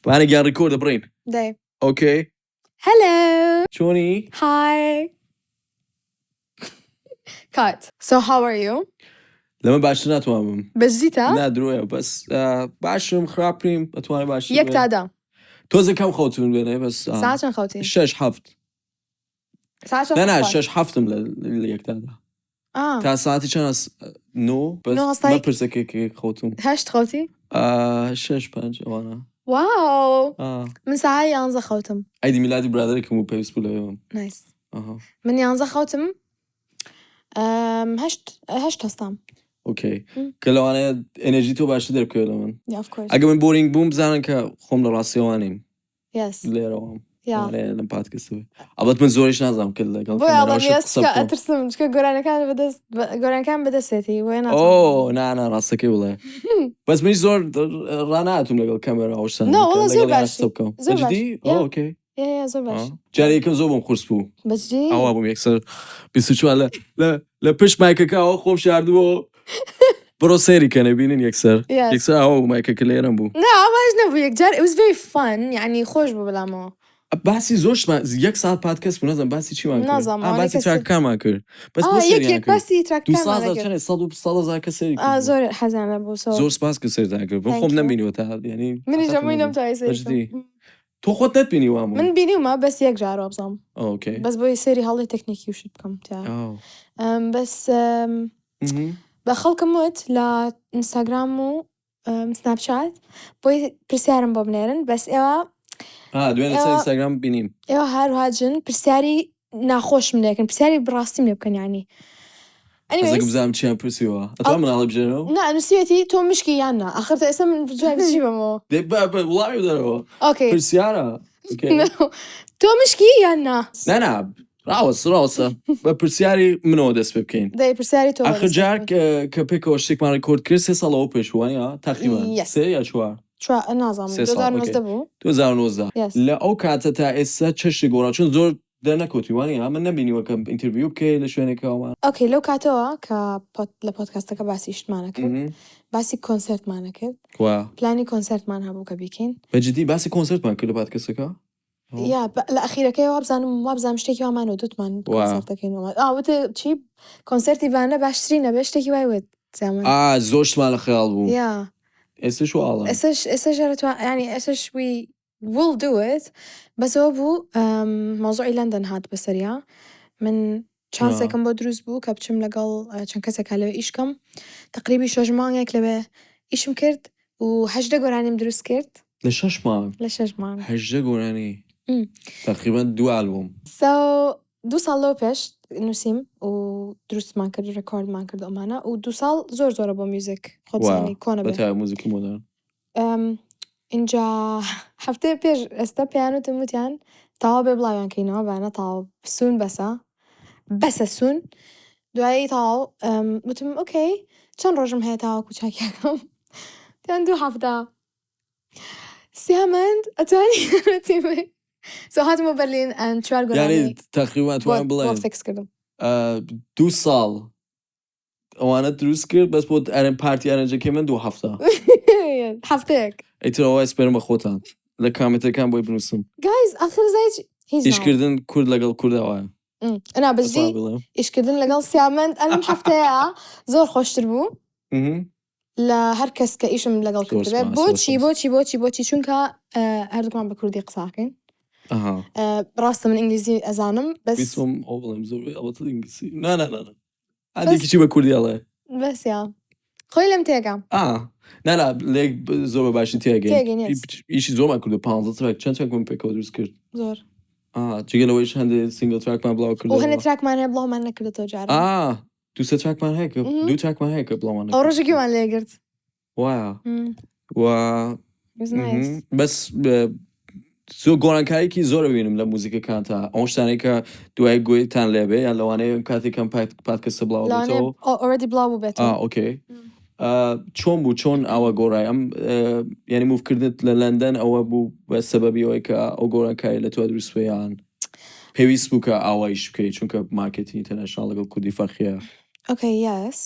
وأنا قاعد ريكورد برين. داي. أوكي. Hello. شوني؟ Hi. Cut. So how are you? لما بعشنا توامم. بجيتا؟ نادرويا بس بعشرم خرابريم أتواني بعشرم. يك تادا. توزن كم خوتون بيني بس. ساعة كم خوتين؟ شش حفت. ساعة كم؟ لا شش حفتم ليك تادا. تا ساعتي كان نو بس ما برسك كي خوتون. هشت خوتي؟ شش بانج وانا. واو. من ساعة يانزا خوتم. عيد ميلادي برادرك مو بيس بولا يوم. نايس. من يانزا خوتم. هشت هستم. اوكي. كلو أنا إنرجي تو باش تدرب كلو من. Yeah, of course. أجمل بورينج بوم زانن كخم لراسيوانين. Yes. ليروام. Yeah. أنا لم بات كسبه. أبغى من زوريش نازم كله. بوي الله يس كأترسم شو قران كان بدأ سيتي وين أوه أنا راسك ولا. بس مش زور راناتهم لقى الكاميرا أو شيء. لا والله زور باش. زور باش. أوكي. يا زور باش. جاري كم زوبم خرسبو. بس جي. أو أبوم يكسر. بيسوي على لا بيش مايك كاو خوب شاردو. برو سيري كان يبينين يكسر. يكسر أو مايك كليرن بو. لا ما أجنبي يكجار. It was very fun. يعني خوش ببلامه. بحثي زوجش ما یک ساعت پادکست منظم بحثی چی مانکر؟ منظم. بحثی ترک کار مانکر. بس بسیاری یک بحثی ترک کار مانکر. 200 چنه 100 کسری. زور حزانه بود. زور سپاس کسری تانکر. بخوام نبینی و تا یعنی. منی جمعی نمتایسه. بجدی. تو خود نبینی و همون. من بینی و ما بس یک جارو ابزام. اوکی. بس باید سری حالی تکنیکی وشید بکم تا. بس بخلق موت لا اینستاگرام و سناب شات باید پرسیارم بابنرن بس دوين اینستاگرام بینیم. هر هاجن پرسیاری نخوش منکن پرسیاری براستی میبکن يعني. أزاك بزام تشام برسيوا. أتوقع من على بجنو. لا نسيتي تو مشكي يانا آخرت اسم من جاي بتجيبه مو. ده والله يقدروا. أوكي. برسيارة. أوكي. تو مشكي يانا. لا راوسة. برسياري منو دس ببكين. ده برسياري تو. آخر جارك كبيكو اشتك مع ريكورد كريس سالو بيش وانيا تقريبا. سي يا شو. شو نظام 2019 بو 2019 لا او كاتتا اسا چش گورا چون زور در نکوتی وانی من نبینی وکم اینترویو که لشونه که اومد اوکی لو کاتوا لپودکاست که باسیشت معنا کرد باسی کنسرت معنا کرد پلانی کنسرت معنا بو کبیکین بجدی باسی کنسرت معنا کرد لپودکاست که یا الاخيره که وابزانم شتێکی وامان و دوتمان کنسرتەکەین وتە چی کنسرتی بانە باشترینە بێ شتێکی وای وێت زمان زۆرشمان لە خەیاڵ بوو یا ئێستش واڵە ئێستش يعني ئێستش we will do it بەس ئەوە بوو مۆزوعی لەندەن هات بەسەریا من چانسێکم بۆ دروست بوو کە بچم لەگەڵ چەند کەسێکا لەوێ ئیشکەم تقریبی 6 مانگێک لەوێ ئیشم کرد و 8 گۆرانیم دروست کرد لە 6 مانگ 8 گۆرانی تقریبا 2 ئالبوم so 2 ساڵ لەوە پێش نووسیم و دروستمان کرد ڕێکۆردمان کرد ئەمانە و 2 ساڵ زۆر بۆ میوزیک خۆزانی کۆنە بێت موزیکی مۆدەرن اینجا هەفتەیە پێش ئێستا پیانوتم وتیان تاوا بێ بڵاویانکەینەوە بانە تاوا سون بەسە سون دوایی تاو وتم ئۆکەی چەند ڕۆژم هەیە تاوا کوچاکیەکەم تیان 2 هەفتە سیامەند ئەتوانی so هاتمە بەرلین and 4 گۆرانی یعنی تقریبا توان بڵێن بۆ فیکس کردم 2 ساڵ ئەوانە دروست کرد بەس بۆ ئەرێن پارتی ئەرەنجەکەی من 2 هەفتە هەفتەیەک ئەیترەوە ئەسپێرم بە خۆتان لە کامنتەکان بۆی بنووسم guys آخر زایج ئیشکردن کورد لەگەڵ کوردەوەیە ئەنا بەجدی ئیشکردن لەگەڵ سیامەند ئەم هەفتەیە زۆر خۆشتر بوو لە هەر کەس کە ئیشم لەگەڵ کرد بۆچی چونکە هەردووکمان بە کوردی قساکەین ڕاستە من ئینگلیزی ئەزانم بەس هەندێکیشی بە کوردی ئەڵێ بەس یا خۆی لەم تێگەم نانا لێک زۆر بە باشی تێگەین ئیشی زۆرمان کردو 15 تراک چەند تراکمان پێکەوە دروست کرد زۆر جگەلەوەیش هەندێک سینگل تراکمان بڵاو کرد و هەندێک تراکمان هەیە بڵاومان نەکردەوە جارە 2 تراکمان هەیە کە 2 تراکمان هەیە کە بڵاومان ئەو ڕۆژێکیمان لێگرت وایە بەس زۆر گۆڕانکاریکی زۆر ببینم لە موزیکەکان تا ئەو شتانەی کە دوای گوێتان لێبێ یان لەوانەیە کاتێکم پادکەستە بڵاو بێتەوە already بڵاو بێتەوە ئۆکەی چۆن بوو چۆن ئەوە گۆڕای ئەم یعنی موڤکردنت لە لەندەن ئەوە بوو بە سەبەبی ئەوەی کە ئەو گۆڕانکاری لە تۆ دروست بوویان پێویست بوو کە ئاوایش بکەیت چونکە مارکێتی ئینتەرنەشناڵ لەگەڵ کوردی فەرقیە Okay, yes.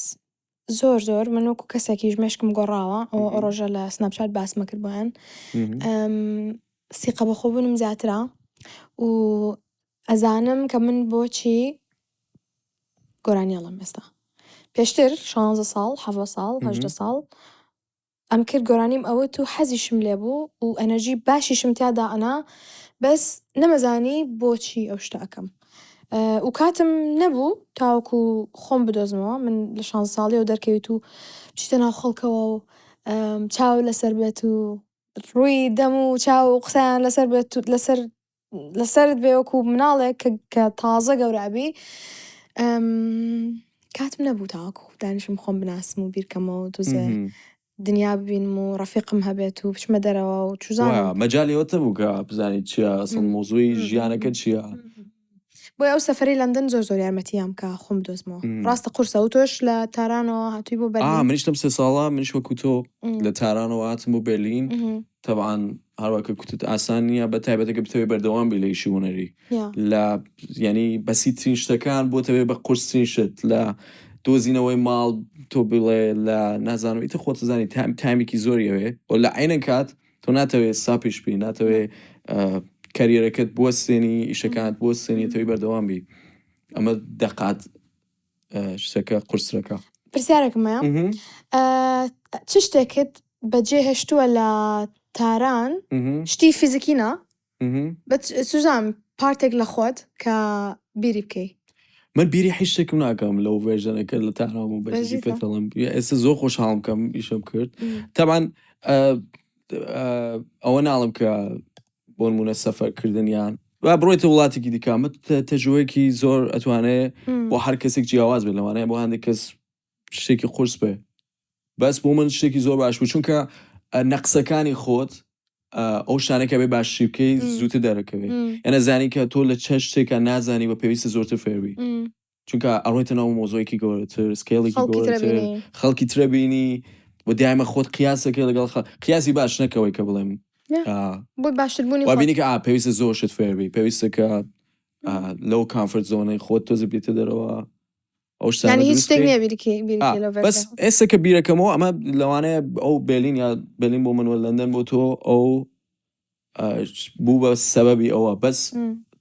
زۆر من وەکو کەسێکیش مێشکم گۆڕاوە ئەو ڕۆژە لە سناپچات باسمە کردبوویان سیقە بەخۆبوونم زیاترە و ئەزانم کە من بۆچی گۆرانیاڵم ئێستا پێشتر 16 ساڵ 17 ساڵ 18 ساڵ ئەم کرد گۆرانیم ئەوە و حەزیشم لێبوو و ئەنەرژی باشیشم تیادا ئەنا بەس نەمەزانی بۆچی ئەو شتە ئەەکەم و کاتم نەبوو تاوەکو خۆم بدۆزمەوە من لە 16 ساڵی و دەرکەویت و بچیتە ناو خەڵکەوە و چاو لەسەر بێت و ڕووی دەم و چاو و قسەیان لەسەر بێت و لەسەرت بێ وەکو مناڵێک کە تازە گەورابی کاتم نەبوو تاوەکو دانیشم خۆم بناسم و بیرکەمەوە و دوزێ دنیا ببینم و ڕەفیقم هەبێت و بچمە دەرەوە و چوزانم مەجالیەوە بوو کە بزانیت چییە ئەسڵ مۆزووی ژیانەکە چییە بۆی ئەو سەفەری لەندەن زۆر یارمەتیام کە خۆم دۆزمەوە ڕاستە قورسە و تۆش لە تارانەوە هاتووی بۆ بەرلین منیش لەم 3 ساڵە منیش وەکو تۆ لە تارانەوە هاتم بۆ بەرلین تەبعاان هەروەکە کوتت ئاسان نییە بە تایبەتەکە بتەوێت بەردەوام بی لە ئیشی هونەری لە ینی بەسیترین شتەکان بۆتەوێت بە قورسین شت لە دۆزینەوەی ماڵ تۆ بڵێ لە نازانم ئیتە خۆت زانی تایمێکی زۆریەوێ و لە عینە کات تۆ ناتەوێت ساپیش بی ناتەوێت کاریەرەکەت بوەستێنی ئیشەکانت بوەستێنیتەوەی بەردەوام بی ئەمە دەقات شتەکە قورسەکە پرسیارێکمە چ شتێکت بەجێ هێشتووە لە تاران شتی فیزیکینە سوزان پارتێک لە خۆت کە بیری بکەی من بیری هیچ شتێکم ناکەم لەو ڤێژنەکە لە تارام و بەجی پێتەڵم ئێستا زۆر خۆشحاڵم کەم ئیشم کرد تەبعاان ئەوە ناڵم کە بۆ نمونە سەفەرکردنیان و بڕۆیتە وڵاتێکی دیکەمە تەجربەیەکی زۆر ئەتوانێت بۆ هەر کەسێک جیاواز بێت لەوانەیە بۆ هەندێک کەس شتێکی قورس بێ بەس بۆ من شتێکی زۆر باش بوو چونکە نەقسەکانی خۆت ئەو شتانێکە بێ باشی بکەی زووتر دەرەکەوێت یانە زانی کە تۆ لە چەند شتێکە نازانی بە پێویستە زۆرتر فێربی چونکە ئەڕۆیتە ناو مۆزۆیەکی گەورەتر سکێڵێکی گەورەتر خەڵکی ترە بینی بۆ دایمە خۆت قیاسەکەی لەگەڵ قیاسی باش نەکەوەی کە بڵێم بۆی باشتربوونی وابینی کە پێویستە زۆر شت فێربی پێویستە کە لەو کامفرت زۆنەی خۆت تۆزە بێتە دەرەوە ئەو بەس ئێستا کە بیرەکەمەوە ئەمە لەوانەیە ئەو بێلین یا بێلین بۆ من وە لەندەن بۆ تۆ ئەو بوو بە سەبەبی ئەوە بەس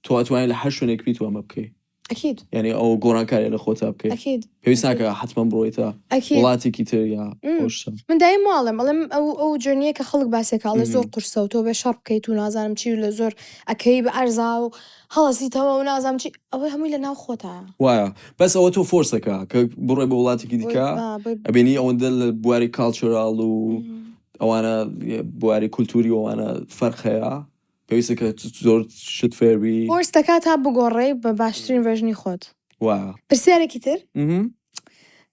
تۆ ئەتوانێت لە هەر شوێنێک بیت ئەمە بکەی ئەکید یعنی ئەو گۆڕانکاریە لە خۆتا بکەیت پێویست ناکە حتمما بڕۆیتە وڵاتێکی تر یا من دایم ماڵم ئەڵێم ئەو جرنیە کە خەڵک باسێکە ئەڵێ زۆر قورسە و تۆ بێ شەڕ بکەیت و نازانم چی لە زۆر ئەکەی بە ئەرزا و هەڵەسیتەوە و نازانم چی ئەوەی هەمووی لە ناو خۆتە وایە بەس ئەوە تۆ فۆرسەکە کە بڕێ بە وڵاتێکی دیکە ئەبینی ئەوەندە لە بواری کاڵچۆراڵ و ئەوانە بواری کولتوری ئەوانە فەرقەیە پێویستە کە زۆر شت فێربی فۆرسەکە تا بگۆڕێی بە باشترین ڤێژنی خۆت وایە پرسیارێکی تر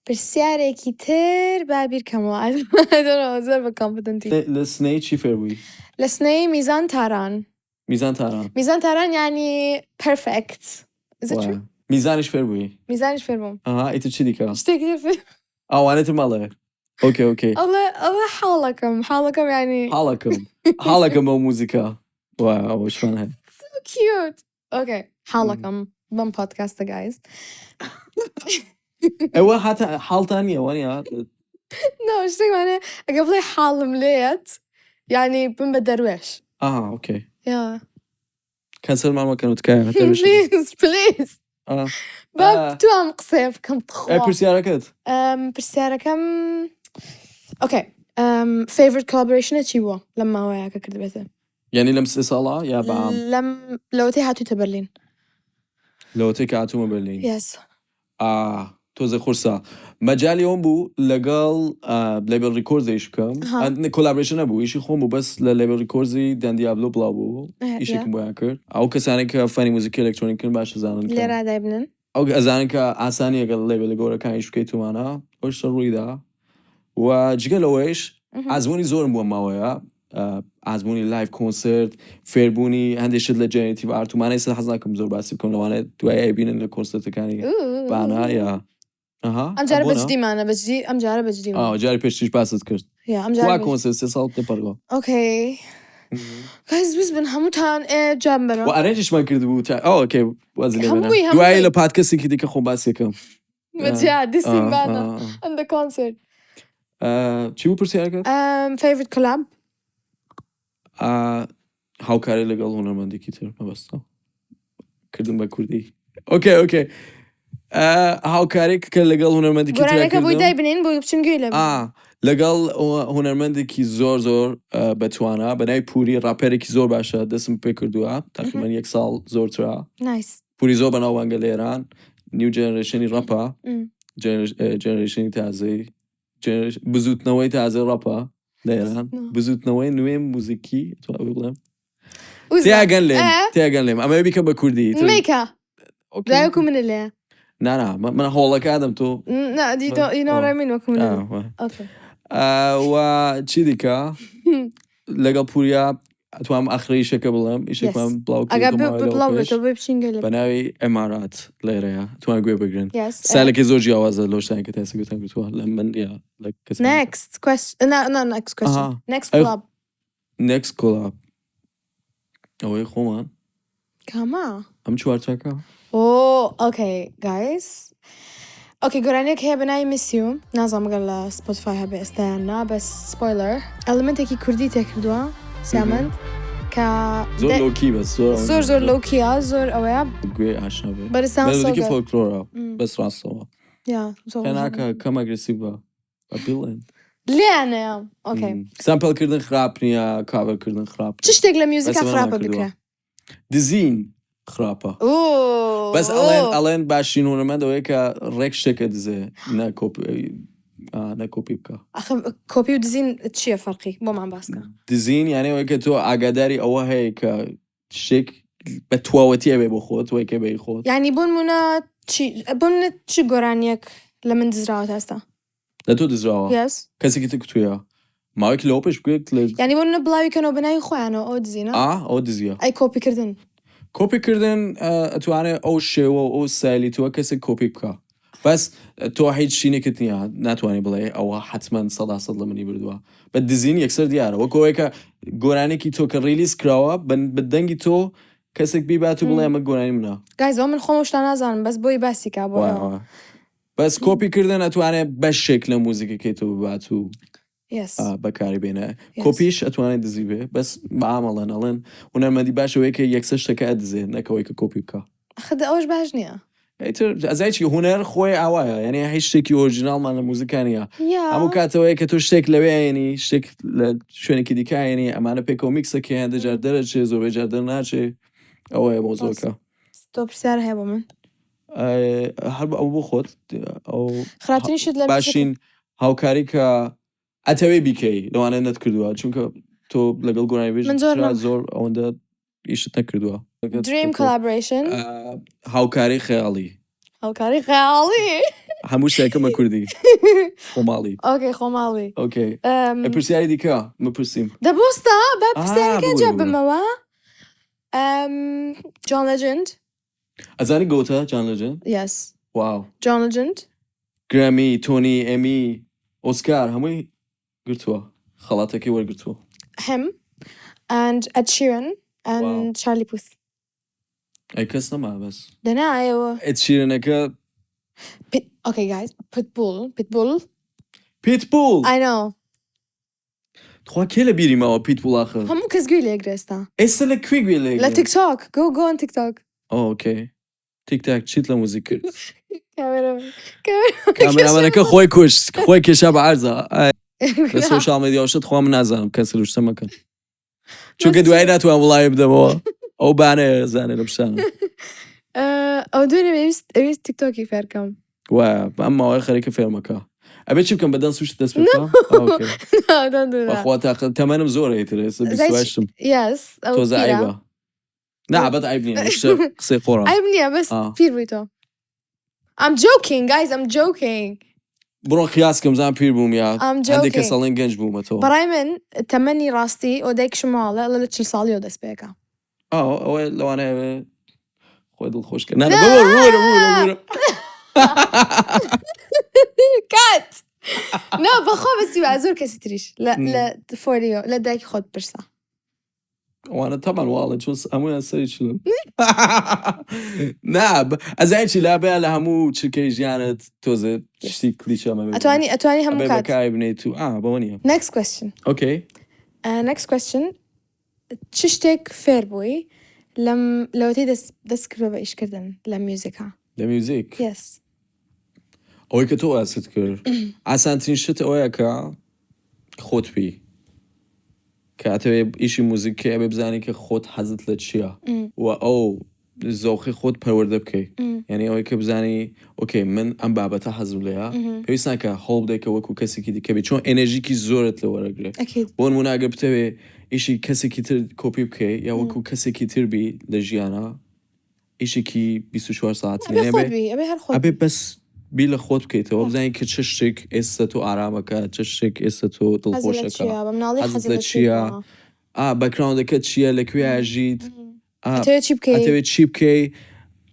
پرسیارێکی تر بابیرکەمەوە زۆر بە کامپتنتی لە سنەی چی فێربووی لە سنەی میزان تاران میزان تاران یعنی پەرفێکت میزانش فێربووی میزانش فێربووم ئیتر چی دیکە شتێکی ئەوانێتر ماڵێ اوكي الله حالكم يعني حالكم او موسيقى واو شلونها so cute اوكي حالكم بم بودكاست جايز ايوه حتى حال ثانيه وانا نو شتي معناه قبل حال مليت يعني بم بدرويش اوكي يا كنسل ما كانوا تكاين بليز باب توام قصيف كم طخوا برسياركت اوكي favorite collaboration اتشيوا لما وياك كذبته يعني لمس إصالة يا بعام لو هاتو تبرلين لو هاتو برلين يس توزي خورسا مجالي يوم بو لقال ليبل ريكوردزي يشكم عندنا collaboration أبو إيشي خوم بو بس لليبل ريكوردزي دان ديابلو بلا بو إيشي كم بياكر أو كساني كفاني موسيقى إلكترونيك باش زانن ليرا دايبنن أو أزاني كأساني قال ليبل جورا كان يشكيتو معنا وش الروي ده وجيل أويش عزموني زور مو ماويا عزموني لايف كونسرت فيربوني عندي شد لجنريتيف آرت وما نيسا حزناكم زور باسيبكم لو أنا توي أبين الكونسرت كاني بانا يا أم جارب بجدي معنا بجدي أم جارب بجدي معنا جاري بيشتيش باسد كرت يا أم جارب كونسرت سال تبرقو أوكي guys بس بنهمتان جنبنا وأرنجش ما كرت بوتا أوكي وازلي منا دواي لبودكاست كده كخو باسيكم متجاع ديسين بانا عند كونسرت. چی بوو پرسیارەکەت؟ favorite collab. هاوکاری لەگەڵ هونەرمەندێکی تر مەبەستە کردم بە کوردی. ئۆکێ هاوکاری کە لەگەڵ هونەرمەندێکی تر گۆرانەکە بۆی دایبنین بۆ بچین گوێ لێ لەگەڵ هونەرمەندێکی زۆر بەتوانە بەناوی پوری ڕاپەرێکی زۆر باشە دەستم پێ کردووە تقریباً 1 ساڵ زۆرترا. پوری زۆر بەناوبانگە لە ئێران نیو جێنەرێشنی ڕەپە جێنەرێشنی تازەی بزوتنەوەی تازەی ڕەپە لە ئێران بزوتنەوەی نوێ موزیکی بڵێم تێگەن لێم ئەمە بیکە بە کوردی دایکو منە لێ نانا من هۆڵەکادم تۆ و چی دیکە لەگەڵ پوریا ئەتوانم ئاخری ئیشەکە بڵێم ئیشێکمان بڵاو بەناوی ئەمارات لێرەیە توان گوێ بگرن سالێکی زۆر جیاوازە لەو شتانی کە تاسە گوتان گوتووە لە من next collab ئەوەی خۆمان کاما ئەم چوارچاکە okay guys گۆرانێک هەیە بەناوی میسیوم نازانم گەل لە سپۆتیفای هەبێ ئێستایاننا بەس سپۆیلەر ئەلمنتێکی کوردی تێکردووە سیامەند کە زۆر لەوکیە زۆر ئەوەیە گوێ ئاشنا بێ بەرزانکی فۆلکلۆرە بەس ڕاستەوە ناکە کەم ئەگرسیڤ بە بڵێن لیانەیە سامپڵکردن خراپ نییە کاڤەرکردن خراپ چ شتێک لە میوزیکا خراپە بکرێ دزین خراپە بەس ئەڵێن باشین هونەرمەندەوەی کە ڕێک شتێکە دزێ نەکۆپی بکە کۆپی و دزین چییە فەرقی بۆمان باسکە دزین یانێ ئەوەی کە تۆ ئاگاداری ئەوە هەیە کە شتێک بە تواوەتیە بێ بۆ خۆت وەیکە بێ خۆت ینی بۆن چی گۆرانیەک لە من دزراوە ئێستا لە تۆ دزراوە کەسێکی تر تویە ماوەیەکی لەوە پێش بگوێت ینی بۆ بڵاویکەنەوە بەناوی خۆیانەوە ئەو دزینە ئەو دزیە ئەی کۆپیکردن کۆپیکردن ئەتوانێت ئەو شێوە ئەو سایلی تووە کەسێک کۆپی بکە بەس تۆ هیچ شینێکت نییە ناتوانانی بڵێ ئەوە حتمما 100% لە منی بردووە بە دزین یەکسەر دیارە وەکەوەیکە گۆرانێکی تۆ کە ڕیلیز کراوە بە دەنگی تۆ کەسێک بیبات و بڵێ ئەمە گۆرانی منە گایزەوە من خۆم شتا نازانم بەس بۆی باسیکا بۆ بەس کۆپیکردن ئەتوانێت بەشێک لە موزیکەکەی تۆ ببات و بەکاری بێنە کۆپیش ئەتوانێت دزی بێ بەس بەعامەڵەن ئەڵێن هونەرمەندی باشەوەی کە یەکسەر شتەکە ئەدزێ نەکەوەی کە کۆپی بکە ئەوش باش نییە ئەزایکی هوەر خۆی ئاوایە یعنی هیچ شتێکی ئۆرجیناڵمان لە موزیکانیە هەموو کاتەوەی کە تۆ شتێک لەوێنی شتێک لە شوێنێکی دیکایێنی ئەمانە پێکەوە میکسەکەیان دەجار دەرەچێ زۆر جار دەرناچێ ئەوەیە مۆزۆکە تۆ پرسیار هەیە بۆ من هەر ئەو بۆ خۆت ئەو خراپترین شت لە باشین هاوکاری کە ئەتەوێ بیکەی لەوانە نەت کردووە چونکە تۆ لەگەڵ گۆرانی بێژ زۆر ئەوەندە ئیشت نەکردووە Dream collaboration هاوکاری خەیاڵی هەموو شتێکمە کوردی خۆماڵی خۆماڵی پرسیاری دیکە مپرسیم دەبووستە بە پرسیارەکە جا بمەوە John Legend ئەزانی گۆتە John Legend Yes واو John Legend گرامی تۆنی ئەمی ئۆسکار هەمووی گرتووە خەڵاتەکەی وەرگرتووە him and Ed Sheeran and Charlie Puth ئەی کەس نەما بەس دەنایەوە Ed Sheeranەکە Okay guys Pitbull I know خوا کێ لە بیری ماوە Pitbull آخر هەموو کەس گوێ لێگرێ ئێستا ئێستا لە کوێ گوێ لێگرێ لە TikTok go on TikTok اوکی تیک-تاک چیت لە موزیک کرد کامێرامانەکە خۆی کوشت خۆی کێشا بە عەرزە لە سۆشیال میدیا شت خۆم نازانم کەس روشتە مەکەن چونکە دوای ناتوان وڵای بدەمەوە ئەو بانەیە زانێ لە پشانە ئەو دوێنێ ئەویست تیکتۆکی فێرکەم وایە ئەم ماوەی خەریکە فێرمەکە ئەبێ چی بکەم بەدەن سوشت دەست بکەم بەخوا تەمەنم زۆرە ئیتر ئێستا 28م تۆزە عیبە نابەت عیب نییە قسەی خۆڕە عیب نییە بەس پیر بووی تۆ I'm joking guys I'm joking بڕۆ خیاسکەم زان پیر بووم یا هەندێک کەس ئەڵێن گەنج بوومەتەوە بەڕای من تەمەنی ڕاستی ئۆدایکشم ماڵە لە 40 ساڵیەوە دەست پێەکە ئەوە لەوانەیە خۆی دڵخۆشکە کات بەخۆ بەسی زۆر کەسی تریش لە فۆریۆ لە دایکی خۆت پرسە وانا طبعا والله شو همو سري شلون نعم ازايش لا بقى لهمو شكي جانت توزت شي كليشة ما أتواني هم أبي كات. بكاي بنيتو بونيا Next question. اوكي Next question. تشتك فير بوي لو تي دسكريب إيش كردن لميوزيكا. لميوزيك Yes. اوي كتو أستكر عسان تنشت اويكا خود بي كاتب إيشي موزيكي أبي بزاني كخود حزت لتشيا وأو زوخي خود پرورده بکی یعنی اوی که بزنی اوکی من ام بابتا حزم لیا پیوستن که هول بده که وکو کسی کی دیگه چون انرژی کی زورت لورگره أكيد. بون من اگر بتوی ایشی کسی کی تر کپی بکی یا وکو کسی کی تر بی لجیانا ایشی کی 24 ساعت أبي خود بي أبي هالخود. ابي بس بيلا خود بکی تو بزنی که چشتك استو آرامك چشتك استو دلخوشك حزلتشيا بمنالي حزلتشيا باكراوند كتشيا لكوي عجيد أتوي چی بکی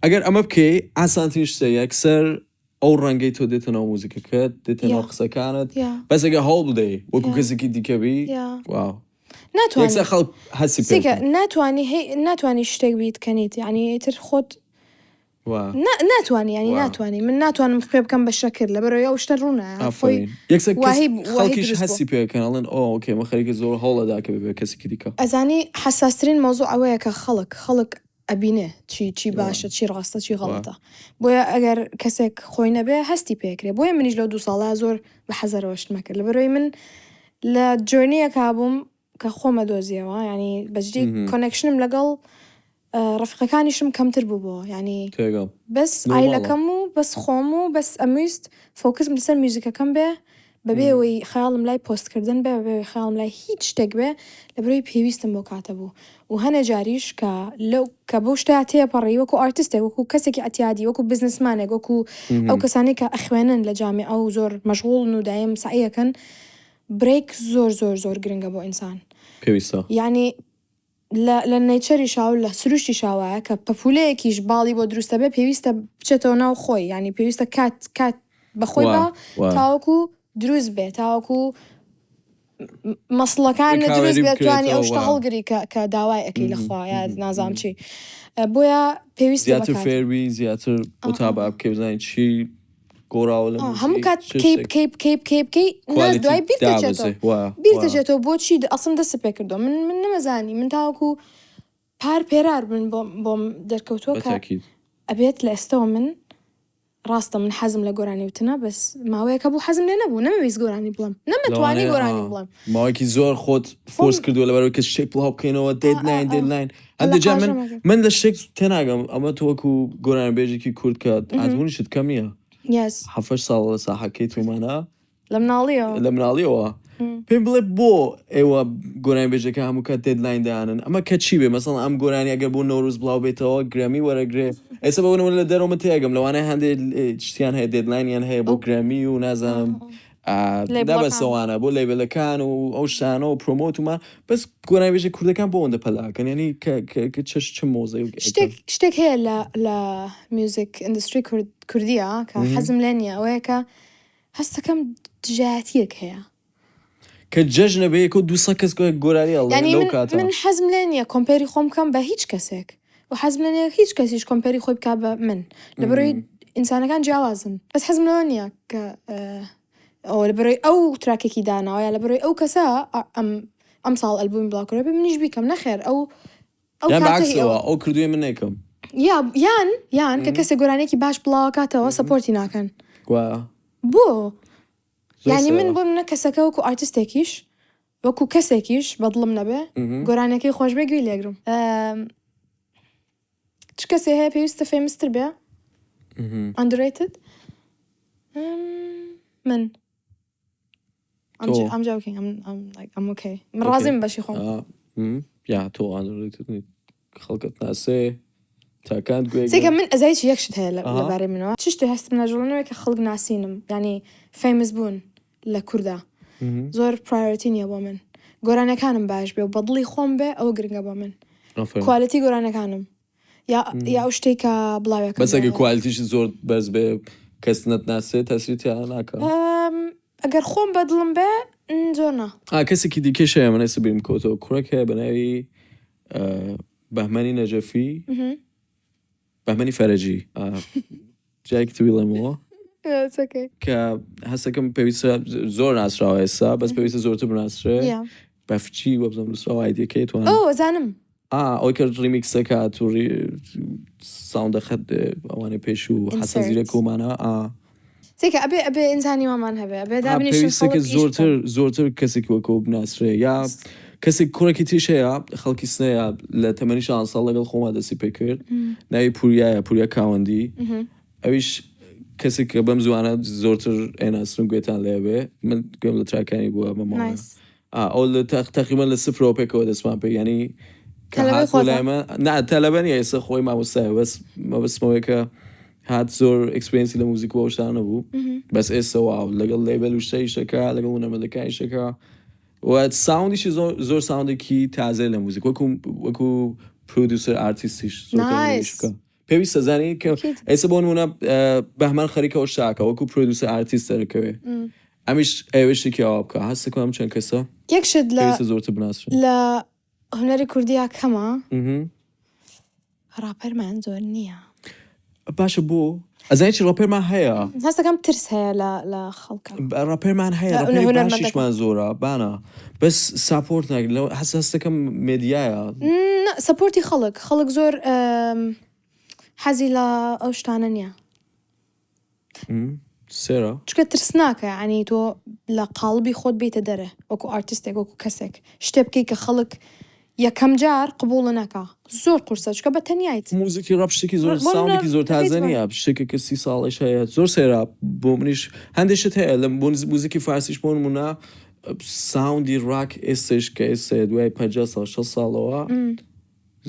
اگر اما بکی اصلا تیش اکثر او رنگی تو دیت نو موزیک کد دیت نو قصه کانت بس اگر هول بدی وکو کسی کی دیگه بی واو ناتواني اکثر خلق حسی سيكا ناتواني شتك بيت كنيت يعني ترخد واو ناتواني يعني ناتواني من ناتواني مخيب كم بالشكل لبرو يو اشترونا افرين اكثر واهب خلقيش حسي بيه كان لان اوكي ما خليك زور هول داك بي كسي كي ديكا ازاني حساسترين موضوع اويك خلق أبينه شي باشا شي راسته شي غلطة بويا أجر كسك خوينا به هستي بيكري بويا من يجلو دو صلاة زور بحذر وش مكر لبروي من لجورنيا كابوم كخوما دوزيوا يعني بجدي كونكشن ملقل رفقة كان يشم كم تربو يعني بس عيلة كمو بس خومو بس أميست فوكس مثل ميوزيكا كم به ببيوي خيال ملاي بوست كردن ببيوي خيال ملاي هيج تك به لبروي بيويستن بو كاتبو وهنا جاريش لو كبوش تاعتي بري وكو ارتست وكو كسكي اعتيادي وكو بزنس مان وكو او كساني كاخوانن لجامعة او زور مشغول انه دايم سعيه كان بريك زور جرينجا بو انسان بيويستا يعني للنيتشر يشاو لسروش يشاوه كبابولي كيش بالي بو دروستا به بيويستا بچتو ناو خوي يعني بيويستا كات بخوي با تاوكو دروس به تاوكو مصلة كان ندرس بيتواني أو اشتغل قري كدواء أكيد لخوايا نازم شيء بويا بيويست زياتر فيربي زياتر متابعة بكيف زين شيء كورا ولا هم كات كيب ناس دواي بيرتجتو بوتشي أصلا ده سبيكردو من نمزاني من تاوكو بيرار من بوم دركوتو بالتأكيد أبيت لأستو من راسته من حزم لقراني وتنا بس ما وياك أبو حزم لنبو نما بيس قراني بلام نما تواني قراني بلام ما هيك زور خود فورس كردو ولا بروك الشيك بلهاب كينو ديدلاين عند جمن من الشيك تناقم أما توكو قراني بيجي كي كورد كات عزموني شد كمية يس حفش صار صح حكيتو معنا لمناليو بين بلي بو ايوا قراني بيجي كهمو كات ديدلاين دانن اما كاتشيبه مثلا ام قراني اگر بو نوروز بلاو بيتو جرامي ورا جري اسا بقول ولا دارو متياقم لو انا هندي اشتيان هي ديدلاين يعني هي بو جرامي ونازم ده بس وانا بو ليبل كان وشانو وبروموت وما بس قراني بيجي كرده كان بو انده بلا كان يعني كتشش موزه اشتك هي لا ميوزك اندستري كرديه كحزم لانيا وهيك هسه كم تجاتيك هي كججنا بيه كود دوسكس قراري الله يعني من حزم لانيا كومبيري خوم كم بهيج كسك وحزم لانيا هيج كسيش كومبيري خوي بكابة من لبروي إنسان كان جوازن بس حزم لانيا أو لبروي أو تراكي كيدانا ويا لبروي أو كسا أم صال ألبوم بلاك رابي منيش بيكم نخير أو يعني بعكس أو كردوية منكم يان ككسي قرانيكي باش بلاكاته وسبورتي ناكن بو يعني من بومنا كسكا وكو ارتستيكيش وكو كسكيش بظلمنا به قرانيكي خوش بقوي ليقرم تشكسي هي بيوستا فيمستر به underrated من I'm joking I'm okay مرازم باشي خوم يا تو underrated خلقت ناسي تاكانت قوي سيكا من أزايش يكشت هاي لباري منه تشتو هست من أجلنا ويك خلق ناسينم يعني famous بون لكردا زور priority يا بومن قرانا كانم باش بي وبضلي خوم بي أو قرنقا بومن quality قرانا كانم يا أشتيكا بلاويا بس أجي quality زور بس بي كسنت ناسي تسريتي أنا كا أجر خوم بدلم بي نزورنا كسي كدي كشة من اسبيم كوتو كرك هي بناوي بەهمەنی نەجەفی بەهمەنی فەرەجی جای کتوبی لەمەوە کە هەستەکەم پێویستە زۆر ناسراوە ئێستا بەس پێویستە زۆرتر بناسرێ بەفچی وەبزەم نووسراوە ئایدیەکەی توانم زانم ئەوەی کە ریمیکس دەکات و ساوندە خەت ئەوانەی پێش و حەسە زیرە کۆمانە زێکە ئەبێ ئینسانی وامان هەبێ پێویستەکە زۆرتر کەسێک وەکۆ بناسرێ یا کەسێک کوڕێکی تریش هەیە خەڵکی سنەیە لە تەمەنی 6 ساڵ لەگەڵ خۆما دەستی پێ کرد ناوی پوریایە پوریا کاوەندی ئەویش کەسێک کە بەم زوانە زۆرتر ئێناسن گوێتان لێبێ من گوێم لە تراکانی بووە بەماوە ئەو لە تەقریبا لە سفرەوە پێکەوە دەستمان پێ ینی تەلەبەنی ئێستا خۆی مامۆستایە بەسمەوەی کە هات زۆر ئەکسپێرینسی لە موزیک و شتانە بوو بەس ئێستا واو لەگەڵ لێبل و شتەی شەکە لەگەڵ نەمەدەکانی شەکە و ساوندیشی زۆر ساوندێکی تازە لە موزیک وەکو پرۆدیوسەر ئارتیستیش پێویستە زانی کە ئێستا بۆ نمونە بەهمان خەریکەوە شاکە وەکو پرۆدیوسەر ئارتیست دەرەکەوێ ئەمیش ئێوەشتێکی ئەوە بکە هەست دەکەم چەند کەسە یەکشت زۆرتر بناسرێت لە هونەری کوردیا کەمە ڕاپەرمان زۆر نییە باشە بۆ ئەزانی چی ڕاپەرمان هەیە هەستەکەم ترس هەیە لە خەڵکە ڕاپەرمان هەیە ڕاپەری باشیشمان زۆرە بانە بەس ساپۆرت ناگرێت لەو هەستەکەم مێدیایە سەپۆرتی خەڵک زۆر حەزی لە ئەو شتانە نییە سێرە چکە ترس ناکە ینی تۆ لە قاڵبی خۆت بیتە دەرە وەکو ئارتیستێک وەکو کەسێک شتێ بکەی کە خەڵک یەکەم جار قبوڵە ناکە زۆر قورسە چکە بە تەنیایت موزیکی ڕاپ شتێکی زۆر ساوندێکی زۆر تازە نییە شتێکە کە 30 ساڵش هەیە زۆر سێرا بۆ منیش هەندێکشت هەیە لە موزیکی فارسیش بۆ نمونە ساوندی ڕاک ئێستش کە ئێستا دوای 50 ساڵ 60 ساڵەوە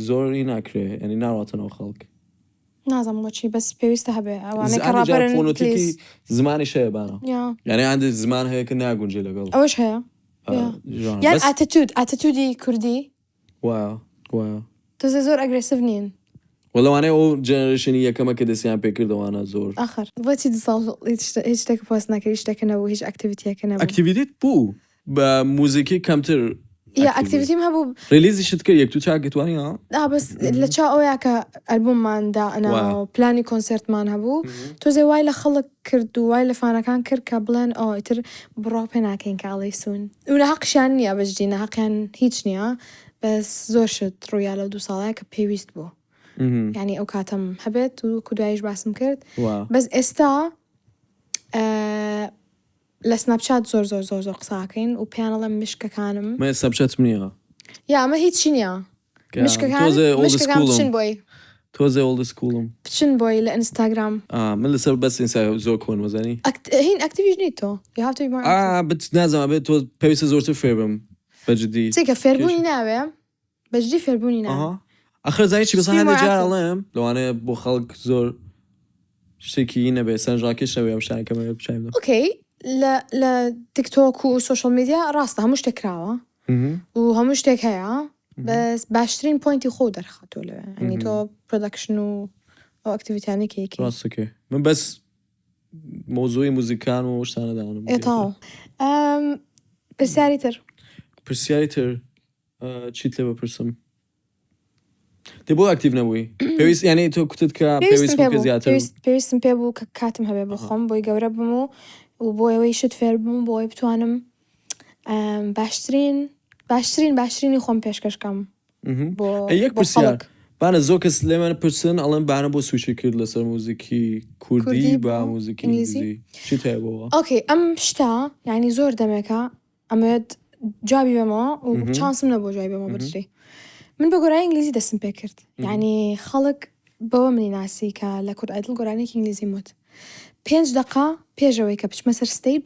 زۆری ناکرێ ینی ناڕاتەوە خەڵک نازانم بۆچی بەس پێویستە هەبێ ئەوانەی فۆنۆتیکی زمانی شەیە بانە یعنی هەندێک زمان هەیە کە ناگونجێ لەگەڵ ئەوش هەیە یان ئاتیتودی کوردی تۆ زۆر ئەگرێسیڤ نین وەڵەوانەیە ئەو جەنەرێشنی یەکەمە کە دەستیان پێکردەوانە زۆر ئاخر بۆچی 2 ساڵ هیچ شتێک پۆست ناکرد شتێکە نەبوو هیچ ئەکتیڤیتیەکە نەبوو ئەکتیڤیتیت بوو بە موزیکی کەمتر یا ئەکتیڤیتیم هەبوو ریلیزی شت کرد یەک دوو چاک گتوانی بەس لە چا ئەویا کە ئەلبومماندا ئەنا پلانی کۆنسرتمان هەبوو تۆزێ وای لە خەڵک کرد و وای لە فانەکان کرد کە بڵێن ئەوتر بڕاو پێ ناکەین کاڵی سوون وە حەقشیان نییە بەشجینە حەقیان هیچ نییە بەس زۆر شت ڕوویا لە 2 ساڵەیە کە پێویست بوو ینی ئەو کاتم هەبێت و کودایش باسم کرد بەس ئێستا لە سناپچات زۆر قساکەین و پیانەڵم مشکەکانم من سناپچاتم نییە یا ئەمە هیچی نییە مشکەکان بچن بۆی تۆزێ ئۆڵد سکوڵم بچن بۆی لە ئینستاگرام من لەسەر بەس ئینستا زۆر کۆن وەزانی هین ئەکتیڤیش نیت تۆ نازانم بێت تۆ پێویستە زۆرتر فێر بم بەجددی چێکە فێربوونی ناوێ بەجددی فێربوونی ناوێ ئەخر زانی چی بەس هەندێک جار ئەڵێم لەوانەیە بۆ خەڵک زۆر شتێکی نەبێ سەرنجڕاکێش نەبێ ئەم شتانە کە من بچایم ئۆکەی لە تیکتۆک و سوشەڵ میدیا ڕاستە هەموو شتێک کراوە و هەموو شتێک هەیە بەس باشترین پوینتی خۆ دەرخاتۆ لەوێ ئەنی تۆ پرۆدەکشن و ئەو ئەکتیڤیتیانێکی ڕاستەکەی من بەس مۆزوعی موزیکان و شتانە داوام ئێتاڵ پرسیاری تر چیت لێ بپرسم دێ بۆ ئەکتیڤ نەبووی پێویست یعنی تۆ کوتت کە پێویستم پێ بوو کە کاتم هەبێ بۆ خۆم بۆی گەورە بم و بۆ ئەوەی شت فێر بووم بۆ ئەوەی بتوانم باشترینی خۆم پێشکەشکەم یەک پرسیار بانە زۆر کەس لێمە پرسن ئەڵێن بانە بۆ سویچی کرد لەسەر موزیکی کوردی با موزیکی ئینگلیزی چیت هەیە بۆەوە ئۆکەی ئەم شتا یعنی زۆر دەمێکە ئەمەوێت جوابی بێمەوە و چانسم نەبوو جوابی بێمەوە بچی من بە گۆرانی ئینگلیزی دەستم پێ کرد یعنی خەڵک بەوە منی ناسی کە لە کورد ئایدڵ گۆرانێکی ئینگلیزی وت 5 دقا پێشەوەی کە بچمە سەر ستیج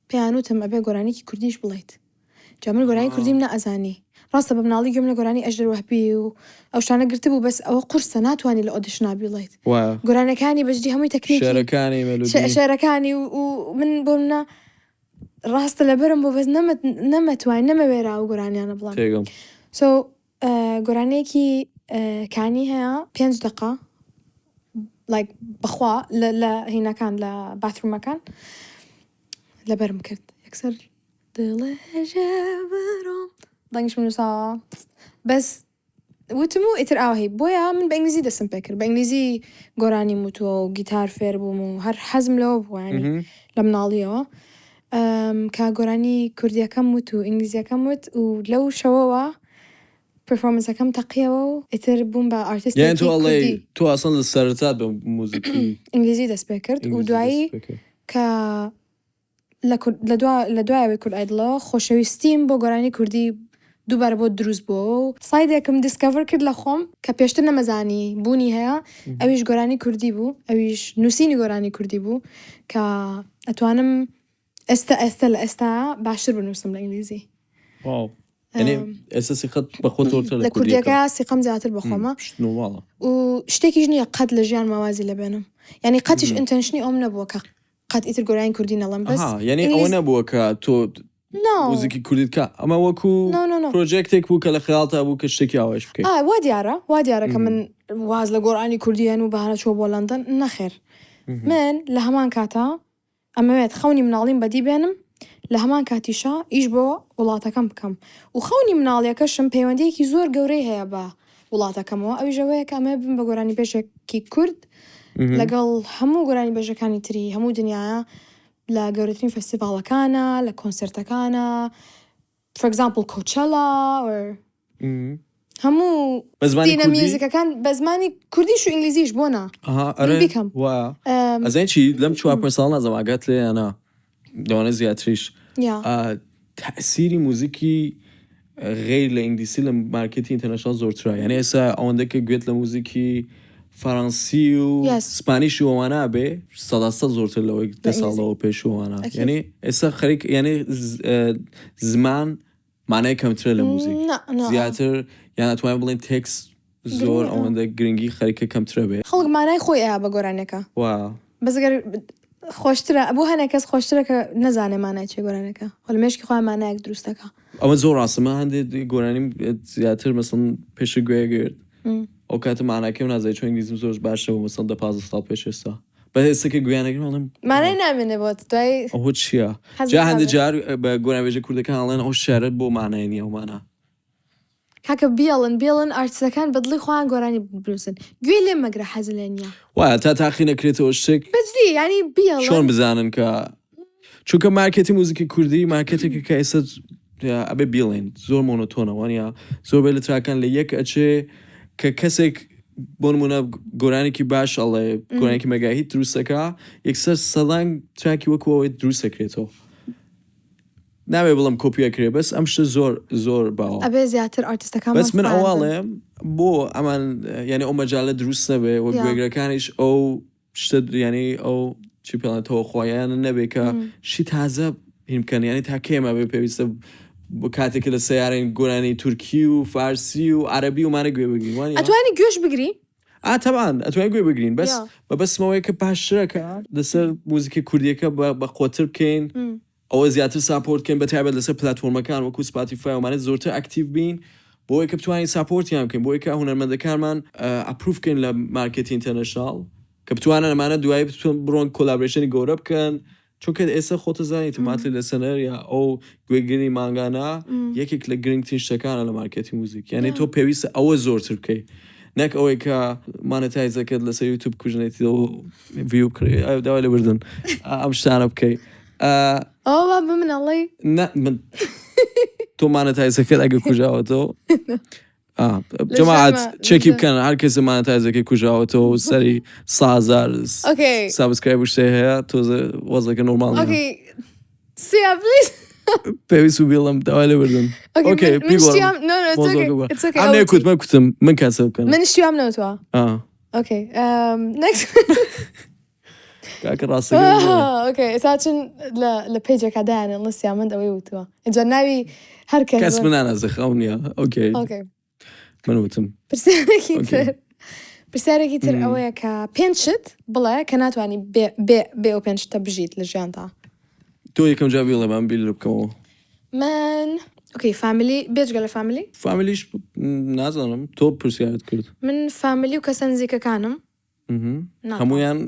پێیانوتم ئەبێ گۆرانێکی کوردیش بڵیت جا من گۆرانی کوردیم نەئەزانی ڕاستە بە مناڵی گوێم لە گۆرانی ئەژدەر وەهبی و ئەو شتانە گرتە بوو بەس ئەوە قورسە ناتوانانی لە ئۆدیشنا بڵیت گۆرانەکانی بەجددی هەمووی تەکنیکی شێرەکانی و من بۆ منە ڕاستە لەبەرم بۆ بەس نەمەتوانین نەمەوێرا و گۆرانیانە بڵێن سو گۆرانەیەکی کانی هەیە 5 دقا بەخوا لە هینەکان لە باترومەکان لەبەرم کرد وتمو ئیتر ئاوهەی بۆیە من بە ئینگلیزی دەستم پێ کرد بە ئینگلیزی گۆرانی موتووە و گیتار فێر بووم و هەر حەزم لەوە بووە ینی لە مناڵیەوە کە گۆرانی کوردیەکەم وت و ئینگلیزیەکەم وت و لەو شەوەوە پرفۆرمەنسەکەم تەقیەوە و ئیتر بووم بە ئارتیستێکی یعنی کوردی تۆ ئەسڵ لە سەرەتات بە موزیکی ئینگلیزی دەست پێ کرد و دوایی کە لە دوایەوەی کورد ئایدڵەوە خۆشەویستیم بۆ گۆرانی کوردی دووبارە بۆ دروست بووە و سایدێکم دیسکەڤەر کرد لە خۆم کە پێشتر نەمەزانی بوونی هەیە ئەویش گۆرانی کوردی بوو ئەویش نووسینی گۆرانی کوردی بوو کە ئەتوانم ئێستا لە ئێستا باشتر بنووسم لە ئینگلیزی یعنی ئێستا سیقەت بە خۆت زۆرتر لە کوردیەکە سیقەم زیاتر بە خۆمە و شتێکیش نییە قەت لە ژیان مەوازی لەبێنم یعنی قەتیش ئینتەنشنی ئەوم نەبووە کە قەت ئیتر گۆرانی کوردی نەڵم بەس یعنی ئەوە نەبووە کە تۆ موزیکی کوردیت کە ئەمە وەکو پرۆژێکتێک بوو کە لە خەیاڵتا بوو کە شتێکی ئاوەش بکەیت وا دیارە کە من واز لە گۆرانی کوردیان و بەهارە چۆ بۆ لەندەن نەخێر من لە هەمان کاتە ئەمەوێت خەونی مناڵیم بەدی بێنم لە هەمان کاتیشە ئیش بۆ وڵاتەکەم بکەم و خەونی مناڵیەکەشم پەیوەندیەکی زۆر گەورەی هەیە بە وڵاتەکەمەوە ئەوی ژەوەیە کە ئەمە بم بە گۆرانی بێژێکی کورد لەگەڵ هەموو گۆرانی بێژەکانی تری هەموو دنیاە لە گەورەترین فەستیڤاڵەکانە لە کۆنسرتەکانە for example Coachella هەموو دینە میوزیکەکان بە زمانی کوردیش و ئینگلیزیش بۆنا بیکەم ئەزین چی لەم 4 ساڵ نازەم ئاگات لێ یانە دەوانە زیاتریش تەئسیری موزیکی غیر لە ئینگلیسی لە مارکێتی ئینتەرنەشنال زۆرترە یعنی ئێستا ئەوەندە کە گوێت لە موزیکی فەڕەنسی و سپانیشی ئەوانە بێ سەداسە زۆرتر لەوەی 10 ساڵەوە پێش ئەوانە یعنی ئێستا خەریک یعنی زمان مانای کەمترە لە موزیک زیاتر یان ئەتوانین بڵێن تێکس زۆر ئەوەندە گرنگی خەریکە کەمترە بێ خەڵک مانای خۆی ئەیە بە گۆرانەکە بەزگەر خۆشترە بۆ هەنێک کەس خۆشترە کە نەزانێ مانای چێ گۆرانەکە وەڵ مێشکی خۆیان مانایەک دروستەکە ئەوە زۆر ڕاستمە هەندێک گۆرانیم زیاتر مەسڵن پێشە گوێ گرت ئەو کاتە ماناکەم نازای چۆن ئینگلیزیم زۆرش باشەوە مەسڵن 10-15 ساڵ پێش ئێستا بە ئێستاکە گویانەکەم هەڵم مانای نامێنێ بۆت دوای ئەوە چییە جا هەندێک جار بە گۆرانبێژە کوردەکان هەڵێن ئەو شارەت بۆ مانای نییە ئەومانە کاکە بیاڵن ئارتیستەکان بەدڵی خۆیان گۆرانی بنووسن گوێ لێ مەگرە حەز لێ نییە وایە تا تاقی نەکرێتەوە شتێک بەجدی ینی بیاڵن چۆن بزانن کە چونکە مارکێتی موزیکی کوردی مارکێتێکی کە ئێستا ئەبێ بیڵێن زۆر مۆنۆتۆنەوەنیا زۆر بێ لە تراکان لە یەک ئەچێ کە کەسێک بۆ نمونە گۆرانێکی باش ئەڵێ گۆرانێکی مەگاهیت دروستەکە یەکسەر سەدان تراکی وەکوەوەی دروست دەکرێتەوە ناوێ بڵم کۆپیەکرێ بەس ئەم شتە زۆر باوە ئەبێ زیاتر ئارتیستەکان بەس من ئەوواڵێم بۆ ئەمان یعنی ئەو مەجالە دروست نەبێ و گوێگرەکانیش ئەو شتە ینی ئەو چی پێڵێتەوە خۆیانە نەبێ کە شی تازە هین بکەن ینی تا کێمە بێ پێویستە بۆ کاتێکە لە سیارەی گۆرانی تورکی و فارسی و عەرەبی ومانە گوێ بگرین ئەتوانی گوێش بگری تەبان ئەتوانی گوێ بگرین بەس بە بەسمەوەی کە باشترەکە لەسەر موزیکی کوردیەکە بە قۆتر بکەین ئەوە زیاتر ساپۆرتکەین بە تایبەت لەسەر پلاتفۆرمەکان وەکو سپاتیفای ومانێت زۆرتر ئەکتیڤ بین بۆی کە بتوانین ساپۆرتیان بکەین بۆی کە هونەرمەندەکانمان ئەپروف بکەین لە مارکێتی ئینتەرنەشنال کە بتوانن ئەمانە دوایی بڕۆن کۆلابرێشنی گەورە بکەن چونکە ئێستا خۆتە زانی تماتلی لە سەنەر یا ئەو گوێگری مانگانە یەکێک لە گرنگترین شتەکانە لە مارکێتی موزیک یعنی تۆ پێویستە ئەوە زۆرتر بکەی نەک ئەوەی کە مانەتایزەکەت لەسەر یوتیوب کوژنێتی ڤیو کڕی داوای لە بردن ئەم شتانە بکەی ئەوە بە منەڵی من تۆ مانەتایزەکەت ئەگە کوژاوەتەوە جەماعەت چێکی بکەن هەر کەسە مانەتایزەکەی کوژاوەتەوە سەری 100,000 سابسکرایب و شتێ هەیە تۆزە وەزەکە نۆرماڵ پێویست و بیڵم داوای لێ بردن نێکوت من کوتم من کاسە بکەن من شتیام نەوتوە کاکە ڕاستە ئێساچن لە پێیجێکا دایانە لەستیا من ئەوەی وتووە اینجا ناوی هەر کەس من نانازە خەو نییە من وتم پرسیارێکی تر ئەوەیە کە پێنج شت بڵێ کە ناتوانانی بێ ئەو پێنج شتە بژیت لە ژیانتا تۆ یەکەم جا بیڵێ من بیل بکەمەوە من فامیلی بێجگە لە فامیلیش نازانم تۆ پرسیارت کرد من فامیلی و کەسە نزیکەکانم هەمویان